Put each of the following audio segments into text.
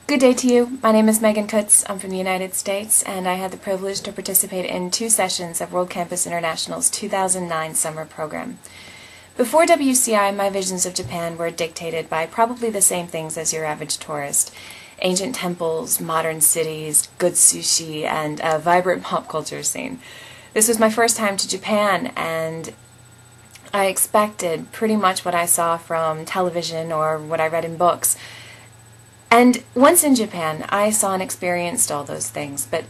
Good day to you. My name is Meghan Kuts. I'm from the United States, and I had the privilege to participate in 2 sessions of World Campus International's 2009 summer program. Before WCI, my visions of Japan were dictated by probably the same things as your average tourist: ancient temples, modern cities, good sushi, and a vibrant pop culture scene. This was my first time to Japan, and I expected pretty much what I saw from television or what I read in books. And once in Japan, I saw and experienced all those things, but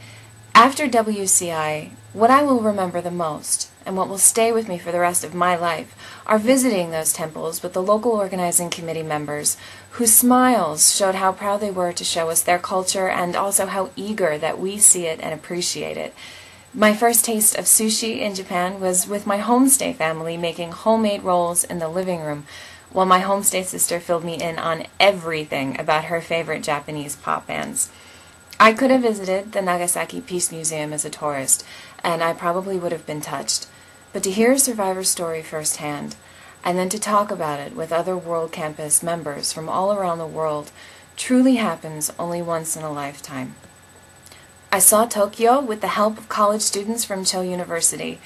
after WCI, what I will remember the most, and what will stay with me for the rest of my life, are visiting those temples with the local organizing committee members, whose smiles showed how proud they were to show us their culture and also how eager that we see it and appreciate it. My first taste of sushi in Japan was with my homestay family making homemade rolls in the living room, while my homestay sister filled me in on everything about her favorite Japanese pop bands. I could have visited the Nagasaki Peace Museum as a tourist, and I probably would have been touched. But to hear a survivor's story firsthand, and then to talk about it with other World Campus members from all around the world, truly happens only once in a lifetime. I saw Tokyo with the help of college students from Cho University.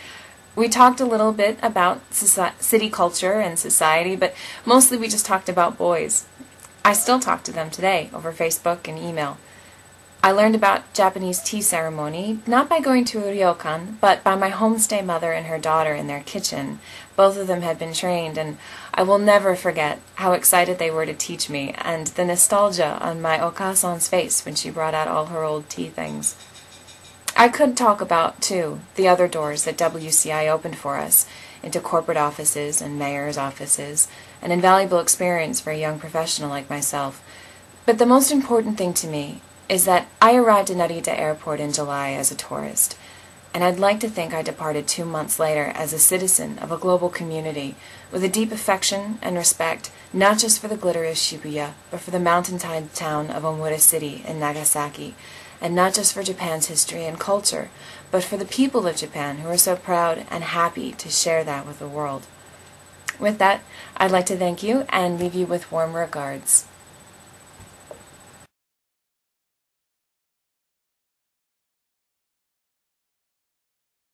We talked a little bit about city culture and society, but mostly we just talked about boys. I still talk to them today over Facebook and email. I learned about Japanese tea ceremony, not by going to a ryokan, but by my homestay mother and her daughter in their kitchen. Both of them had been trained, and I will never forget how excited they were to teach me, and the nostalgia on my okasan's face when she brought out all her old tea things. I could talk about, too, the other doors that WCI opened for us, into corporate offices and mayor's offices, an invaluable experience for a young professional like myself. But the most important thing to me is that I arrived in Narita Airport in July as a tourist, and I'd like to think I departed 2 months later as a citizen of a global community with a deep affection and respect, not just for the glitter of Shibuya, but for the mountain-tide town of Omura City in Nagasaki, and not just for Japan's history and culture, but for the people of Japan who are so proud and happy to share that with the world. With that, I'd like to thank you and leave you with warm regards.